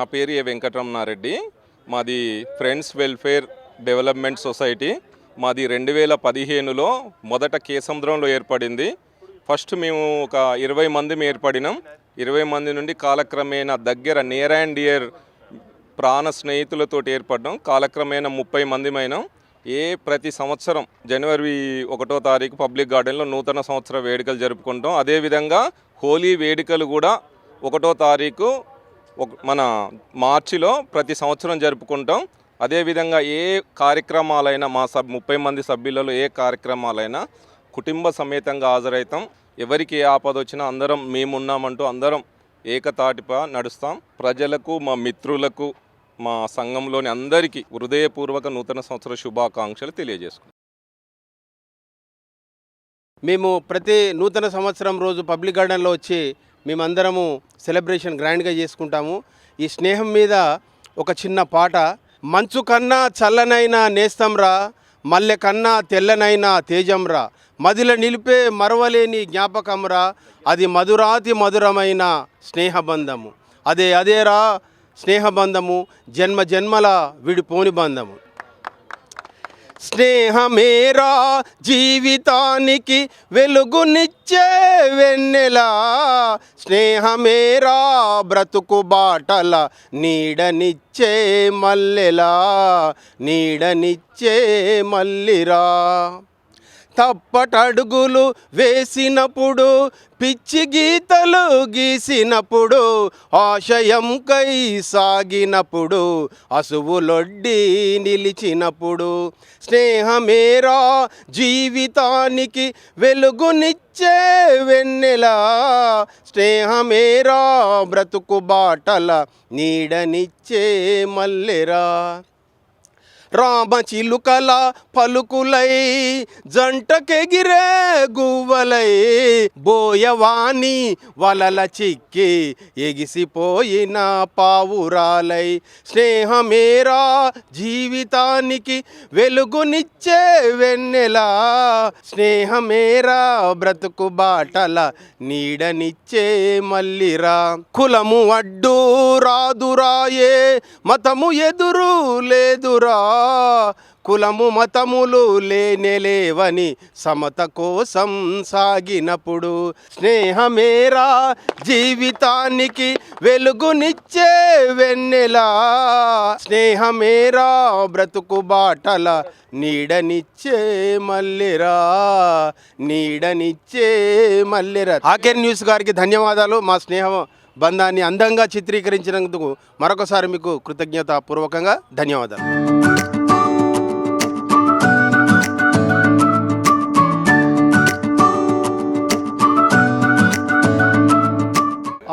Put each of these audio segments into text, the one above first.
నా పేరు ఏ వెంకటరమణారెడ్డి. మాది ఫ్రెండ్స్ వెల్ఫేర్ డెవలప్మెంట్ సొసైటీ. మాది 2015లో మొదట కేసముద్రంలో ఏర్పడింది. ఫస్ట్ మేము ఒక 20 మంది ఏర్పడినాం. 20 మంది నుండి కాలక్రమేణా దగ్గర నియర్ అండ్ డియర్ ప్రాణ స్నేహితులతో ఏర్పడ్డాం. కాలక్రమేణా 30 మందిమైనాం. ప్రతి సంవత్సరం జనవరి 1వ తారీఖు పబ్లిక్ గార్డెన్లో నూతన సంవత్సర వేడుకలు జరుపుకుంటాం. అదేవిధంగా హోలీ వేడుకలు కూడా 1వ తారీఖు మన మార్చిలో ప్రతి సంవత్సరం జరుపుకుంటాం. అదేవిధంగా ఏ కార్యక్రమాలైనా మా 30 మంది సభ్యులలో ఏ కార్యక్రమాలైనా కుటుంబ సమేతంగా హాజరవుతాం. ఎవరికి ఏ ఆపద వచ్చినా అందరం మేమున్నామంటూ అందరం ఏకతాటిపై నడుస్తాం. ప్రజలకు, మా మిత్రులకు, మా సంఘంలోని అందరికీ హృదయపూర్వక నూతన సంవత్సర శుభాకాంక్షలు తెలియజేసుకుంటాం. మేము ప్రతి నూతన సంవత్సరం రోజు పబ్లిక్ గార్డెన్లో వచ్చి మేమందరము సెలబ్రేషన్ గ్రాండ్గా చేసుకుంటాము. ఈ స్నేహం మీద ఒక చిన్న పాట. మంచు కన్నా చల్లనైనా నేస్తంరా, మల్లె కన్నా తెల్లనైనా తేజంరా, మదిల నిలిపే మరవలేని జ్ఞాపకంరా, అది మధురాతి మధురమైన స్నేహబంధము. అదేరా స్నేహబంధము, జన్మ జన్మల విడిపోని బంధము. స్నేహమేరా జీవితానికి వెలుగునిచ్చే వెన్నెలా, స్నేహమేరా బ్రతుకు బాటల నీడనిచ్చే మల్లెలా, నీడనిచ్చే మల్లిరా. తప్పటడుగులు వేసినప్పుడు, పిచ్చి గీతలు గీసినప్పుడు, ఆశయంకై సాగినప్పుడు, అసువులొడ్డి నిలిచినప్పుడు, స్నేహమేరా జీవితానికి వెలుగునిచ్చే వెన్నెలా, స్నేహమేరా బ్రతుకు బాటల నీడనిచ్చే మల్లెరా. రామచిలుకల పలుకులై జంటకెగిరే గువ్వలై, బోయవాణి వలల చిక్కి ఎగిసిపోయిన పావురాలై, స్నేహమేరా జీవితానికి వెలుగునిచ్చే వెన్నెలా, స్నేహమేరా బ్రతుకు బాటల నీడనిచ్చే మల్లిరా. కులము అడ్డు రాదురాయే, మతము ఎదురు లేదురా, కులము మతములు లేవని సమత కోసం సాగినప్పుడు, స్నేహమేరా జీవితానికి వెలుగునిచ్చే వెన్నెలా, స్నేహమేరా బ్రతుకు బాటల నీడనిచ్చే మల్లెరా, నీడనిచ్చే మల్లెరా. ఆకేర్ న్యూస్ గారికి ధన్యవాదాలు. మా స్నేహ బంధాన్ని అందంగా చిత్రీకరించినందుకు మరొకసారి మీకు కృతజ్ఞతాపూర్వకంగా ధన్యవాదాలు.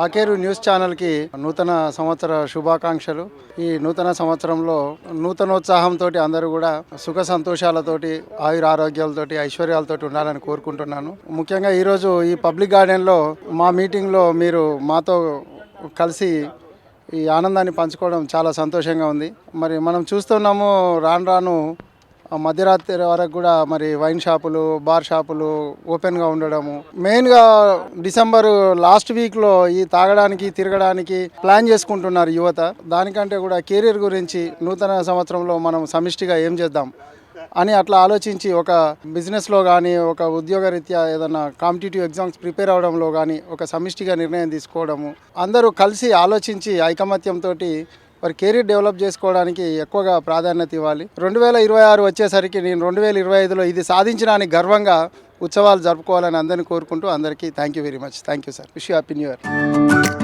ఆకేరు న్యూస్ ఛానల్కి నూతన సంవత్సర శుభాకాంక్షలు. ఈ నూతన సంవత్సరంలో నూతనోత్సాహంతో అందరూ కూడా సుఖ సంతోషాలతోటి, ఆయురారోగ్యాలతోటి, ఐశ్వర్యాలతోటి ఉండాలని కోరుకుంటున్నాను. ముఖ్యంగా ఈరోజు ఈ పబ్లిక్ గార్డెన్లో మా మీటింగ్లో మీరు మాతో కలిసి ఈ ఆనందాన్ని పంచుకోవడం చాలా సంతోషంగా ఉంది. మరి మనం చూస్తున్నాము రాను రాను మధ్యరాత్రి వరకు కూడా మరి వైన్ షాపులు, బార్ షాపులు ఓపెన్గా ఉండడము. మెయిన్గా డిసెంబర్ లాస్ట్ వీక్లో ఈ తాగడానికి, తిరగడానికి ప్లాన్ చేసుకుంటున్నారు యువత. దానికంటే కూడా కెరీర్ గురించి నూతన సంవత్సరంలో మనం సమిష్టిగా ఏం చేద్దాం అని అట్లా ఆలోచించి ఒక బిజినెస్లో కానీ, ఒక ఉద్యోగరీత్యా ఏదైనా కాంపిటేటివ్ ఎగ్జామ్స్ ప్రిపేర్ అవడంలో కానీ ఒక సమిష్టిగా నిర్ణయం తీసుకోవడము, అందరూ కలిసి ఆలోచించి ఐకమత్యంతో వారి కెరీర్ డెవలప్ చేసుకోవడానికి ఎక్కువగా ప్రాధాన్యత ఇవ్వాలి. 2026 వచ్చేసరికి నేను 2025లో ఇది సాధించడానికి గర్వంగా ఉత్సవాలు జరుపుకోవాలని అందరినీ కోరుకుంటూ అందరికీ thank you very much. Thank you sir. Wish you happy new year.